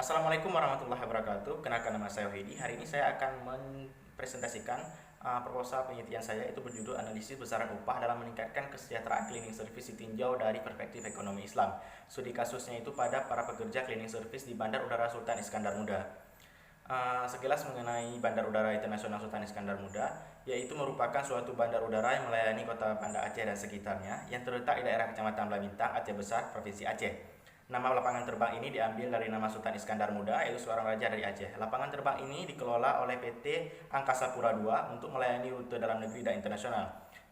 Assalamualaikum warahmatullahi wabarakatuh. Kenalkan, nama saya Wahidi. Hari ini saya akan mempresentasikan proposal penelitian saya, itu berjudul Analisis Besaran Upah dalam Meningkatkan Kesejahteraan Cleaning Service ditinjau dari Perspektif Ekonomi Islam. Studi kasusnya itu pada para pekerja cleaning service di Bandar Udara Sultan Iskandar Muda. Sekilas mengenai Bandar Udara Internasional Sultan Iskandar Muda, yaitu merupakan suatu bandar udara yang melayani kota Banda Aceh dan sekitarnya, yang terletak di daerah Kecamatan Belabintang, Aceh Besar, Provinsi Aceh. Nama lapangan terbang ini diambil dari nama Sultan Iskandar Muda, yaitu seorang raja dari Aceh. Lapangan terbang ini dikelola oleh PT Angkasa Pura II untuk melayani rute dalam negeri dan internasional.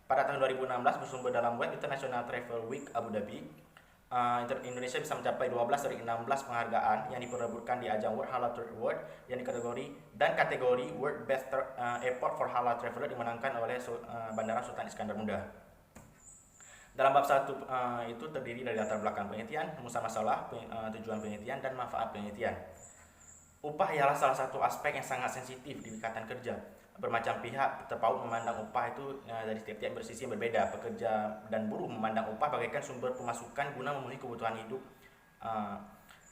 Pada tahun 2016, bersumber dalam web International Travel Week Abu Dhabi, Indonesia bisa mencapai 12 dari 16 penghargaan yang diperebutkan di ajang World Halal Trade Award yang kategori World Best Airport for Halal Traveler dimenangkan oleh Bandara Sultan Iskandar Muda. Dalam bab 1 itu terdiri dari latar belakang penelitian, rumusan masalah, tujuan penelitian, dan manfaat penelitian. Upah ialah salah satu aspek yang sangat sensitif di ikatan kerja. Bermacam pihak terpaut memandang upah itu dari setiap bersisi yang berbeda. Pekerja dan buruh memandang upah bagaikan sumber pemasukan guna memenuhi kebutuhan hidup.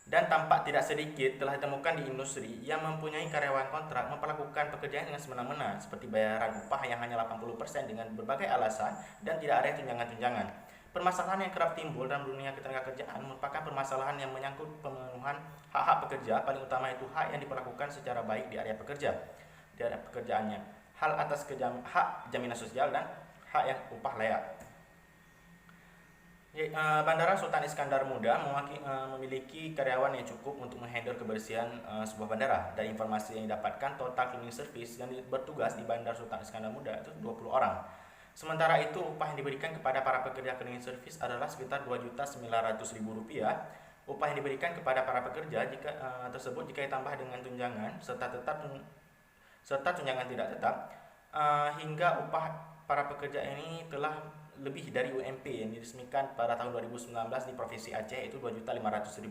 Dan tampak tidak sedikit telah ditemukan di industri yang mempunyai karyawan kontrak memperlakukan pekerjaan dengan semena-mena, seperti bayaran upah yang hanya 80% dengan berbagai alasan dan tidak ada tunjangan-tunjangan. Permasalahan yang kerap timbul dalam dunia ketenagakerjaan merupakan permasalahan yang menyangkut pemenuhan hak-hak pekerja, paling utama itu hak yang diperlakukan secara baik di area pekerjaannya, hal atas hak jaminan sosial, dan hak yang upah layak. Bandara Sultan Iskandar Muda memiliki karyawan yang cukup untuk menghandle kebersihan sebuah bandara. Dari informasi yang didapatkan, total cleaning service yang bertugas di Bandar Sultan Iskandar Muda itu 20 orang. Sementara itu, upah yang diberikan kepada para pekerja cleaning service adalah sekitar Rp2.900.000. Upah yang diberikan kepada para pekerja tersebut jika ditambah dengan tunjangan serta tunjangan tidak tetap, hingga upah para pekerja ini telah lebih dari UMP yang diresmikan pada tahun 2019 di Provinsi Aceh, itu Rp2.500.000.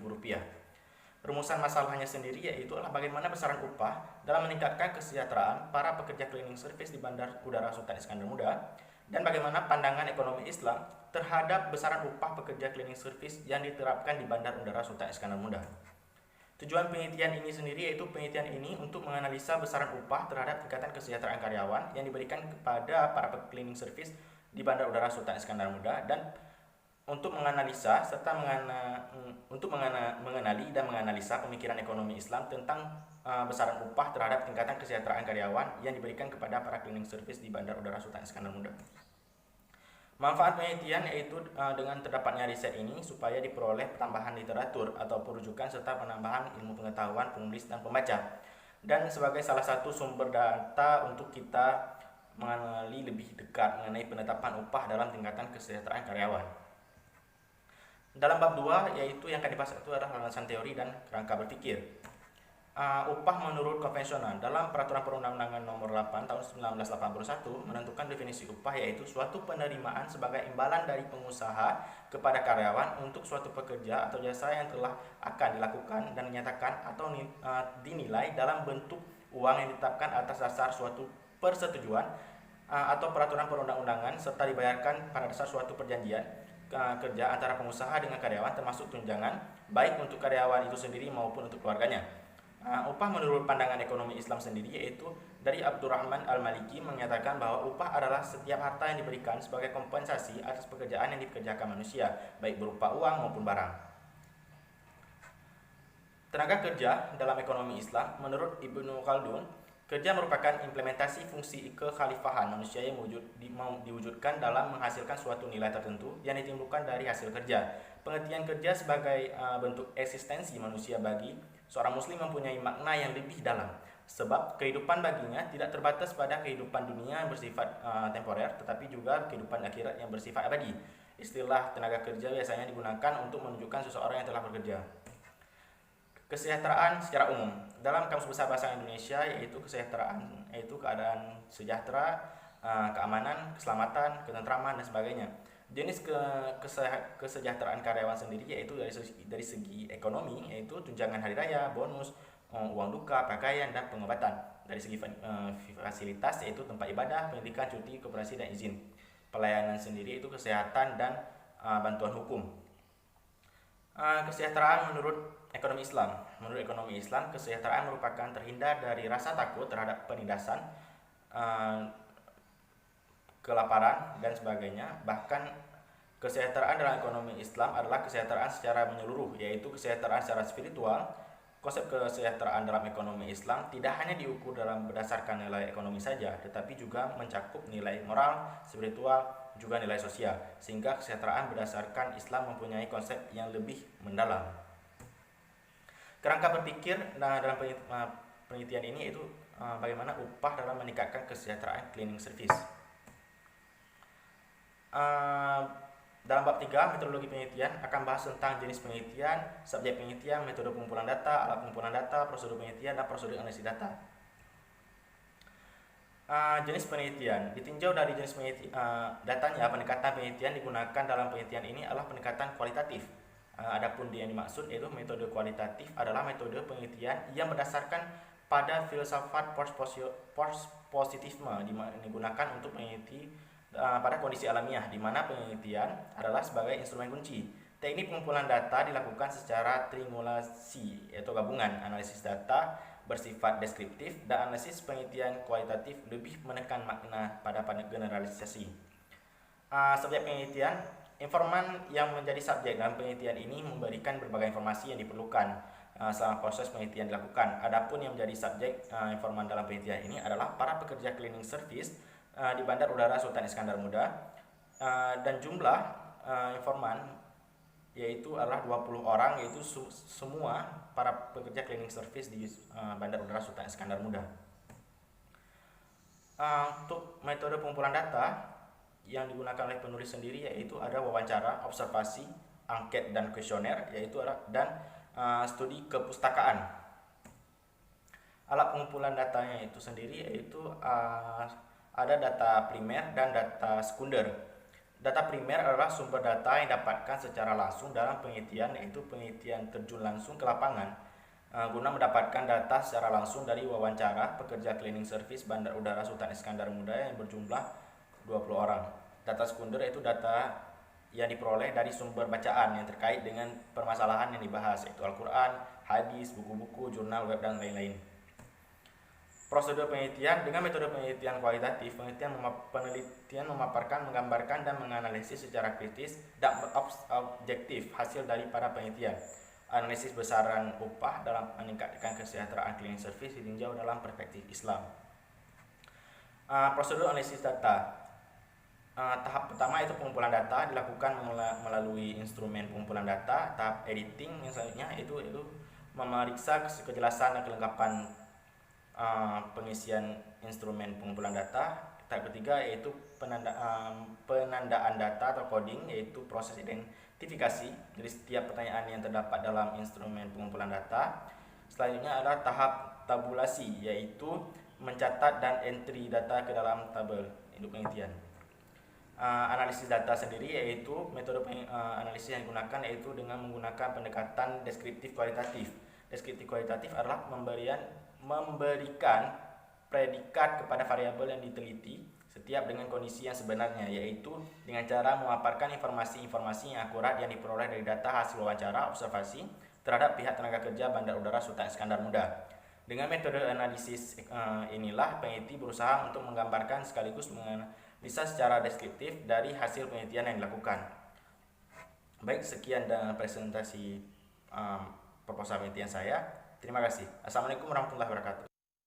Rumusan masalahnya sendiri yaitu bagaimana besaran upah dalam meningkatkan kesejahteraan para pekerja cleaning service di Bandar Udara Sultan Iskandar Muda, dan bagaimana pandangan ekonomi Islam terhadap besaran upah pekerja cleaning service yang diterapkan di Bandar Udara Sultan Iskandar Muda. Tujuan penelitian ini sendiri yaitu penelitian ini untuk menganalisa besaran upah terhadap tingkatan kesejahteraan karyawan yang diberikan kepada para cleaning service di Bandar Udara Sultan Iskandar Muda, dan untuk menganalisa serta mengenali dan menganalisa pemikiran ekonomi Islam tentang besaran upah terhadap tingkatan kesejahteraan karyawan yang diberikan kepada para cleaning service di Bandar Udara Sultan Iskandar Muda. Manfaat penelitian yaitu dengan terdapatnya riset ini supaya diperoleh tambahan literatur atau rujukan serta penambahan ilmu pengetahuan penulis dan pembaca, dan sebagai salah satu sumber data untuk kita mengenali lebih dekat mengenai penetapan upah dalam tingkatan kesejahteraan karyawan. Dalam bab 2 yaitu yang akan dibahas itu adalah landasan teori dan kerangka berpikir. Upah menurut konvensional dalam Peraturan Perundang-undangan Nomor 8 Tahun 1981 menentukan definisi upah yaitu suatu penerimaan sebagai imbalan dari pengusaha kepada karyawan untuk suatu pekerja atau jasa yang telah akan dilakukan dan dinyatakan atau dinilai dalam bentuk uang yang ditetapkan atas dasar suatu persetujuan atau peraturan perundang-undangan, serta dibayarkan pada dasar suatu perjanjian kerja antara pengusaha dengan karyawan, termasuk tunjangan baik untuk karyawan itu sendiri maupun untuk keluarganya. Upah menurut pandangan ekonomi Islam sendiri yaitu dari Abdurrahman Al-Maliki menyatakan bahwa upah adalah setiap harta yang diberikan sebagai kompensasi atas pekerjaan yang dikerjakan manusia, baik berupa uang maupun barang. Tenaga kerja dalam ekonomi Islam menurut Ibnu Khaldun, kerja merupakan implementasi fungsi kekhalifahan manusia yang diwujudkan dalam menghasilkan suatu nilai tertentu yang ditimbulkan dari hasil kerja. Pengertian kerja sebagai bentuk eksistensi manusia bagi seorang muslim mempunyai makna yang lebih dalam, sebab kehidupan baginya tidak terbatas pada kehidupan dunia yang bersifat temporer, tetapi juga kehidupan akhirat yang bersifat abadi. Istilah tenaga kerja biasanya digunakan untuk menunjukkan seseorang yang telah bekerja. Kesejahteraan secara umum dalam Kamus Besar Bahasa Indonesia yaitu kesejahteraan yaitu keadaan sejahtera, keamanan, keselamatan, ketentraman, dan sebagainya. Jenis kesejahteraan karyawan sendiri yaitu dari segi ekonomi yaitu tunjangan hari raya, bonus, uang duka, pakaian, dan pengobatan. Dari segi fasilitas yaitu tempat ibadah, pendidikan, cuti, koperasi, dan izin. Pelayanan sendiri itu kesehatan dan bantuan hukum. Kesejahteraan menurut ekonomi Islam. Menurut ekonomi Islam, kesejahteraan merupakan terhindar dari rasa takut terhadap penindasan, eh, kelaparan, dan sebagainya. Bahkan kesejahteraan dalam ekonomi Islam adalah kesejahteraan secara menyeluruh, yaitu kesejahteraan secara spiritual. Konsep kesejahteraan dalam ekonomi Islam tidak hanya diukur dalam berdasarkan nilai ekonomi saja, tetapi juga mencakup nilai moral, spiritual, juga nilai sosial, sehingga kesejahteraan berdasarkan Islam mempunyai konsep yang lebih mendalam. Kerangka berpikir dalam penelitian ini yaitu bagaimana upah dalam meningkatkan kesejahteraan cleaning service. Dalam bab 3, metodologi penelitian akan bahas tentang jenis penelitian, subjek penelitian, metode pengumpulan data, alat pengumpulan data, prosedur penelitian, dan prosedur analisis data. Jenis penelitian ditinjau dari jenis penelitian, datanya. Pendekatan penelitian digunakan dalam penelitian ini adalah pendekatan kualitatif. Adapun yang dimaksud yaitu metode kualitatif adalah metode penelitian yang berdasarkan pada filsafat positivisme digunakan untuk peneliti pada kondisi alamiah, di mana penelitian adalah sebagai instrumen kunci. Teknik pengumpulan data dilakukan secara triangulasi, yaitu gabungan analisis data bersifat deskriptif, dan analisis penelitian kualitatif lebih menekan makna pada generalisasi. Subjek penelitian, informan yang menjadi subjek dalam penelitian ini memberikan berbagai informasi yang diperlukan selama proses penelitian dilakukan. Adapun yang menjadi subjek informan dalam penelitian ini adalah para pekerja cleaning service di Bandar Udara Sultan Iskandar Muda, dan jumlah informan yaitu adalah 20 orang, yaitu semua para pekerja cleaning service di Bandar Udara Sultan Iskandar Muda. Untuk metode pengumpulan data yang digunakan oleh penulis sendiri yaitu ada wawancara, observasi, angket, dan kuesioner, yaitu dan studi kepustakaan. Alat pengumpulan datanya itu sendiri yaitu ada data primer dan data sekunder. Data primer adalah sumber data yang didapatkan secara langsung dalam penelitian, yaitu penelitian terjun langsung ke lapangan guna mendapatkan data secara langsung dari wawancara pekerja cleaning service Bandar Udara Sultan Iskandar Muda yang berjumlah 20 orang. Data sekunder yaitu data yang diperoleh dari sumber bacaan yang terkait dengan permasalahan yang dibahas, yaitu Al-Quran, hadis, buku-buku, jurnal, web, dan lain-lain. Prosedur penelitian. Dengan metode penelitian kualitatif, penelitian memaparkan, menggambarkan, dan menganalisis secara kritis dan objektif hasil dari para penelitian. Analisis besaran upah dalam meningkatkan kesejahteraan cleaning service ditinjau dalam perspektif Islam. Prosedur analisis data. Tahap pertama itu pengumpulan data dilakukan melalui instrumen pengumpulan data. Tahap editing misalnya itu memeriksa kejelasan dan kelengkapan pengisian instrumen pengumpulan data. Tahap ketiga yaitu penandaan data atau coding, yaitu proses identifikasi dari setiap pertanyaan yang terdapat dalam instrumen pengumpulan data. Selanjutnya adalah tahap tabulasi, yaitu mencatat dan entry data ke dalam tabel induk penelitian. Analisis data sendiri yaitu metode analisis yang digunakan yaitu dengan menggunakan pendekatan deskriptif kualitatif. Deskriptif kualitatif adalah memberikan predikat kepada variabel yang diteliti setiap dengan kondisi yang sebenarnya, yaitu dengan cara memaparkan informasi-informasi yang akurat yang diperoleh dari data hasil wawancara observasi terhadap pihak tenaga kerja Bandar Udara Sultan Iskandar Muda. Dengan metode analisis inilah peneliti berusaha untuk menggambarkan sekaligus menganalisa secara deskriptif dari hasil penelitian yang dilakukan. Baik, sekian dan presentasi proposal penelitian saya. Terima kasih. Assalamualaikum warahmatullahi wabarakatuh.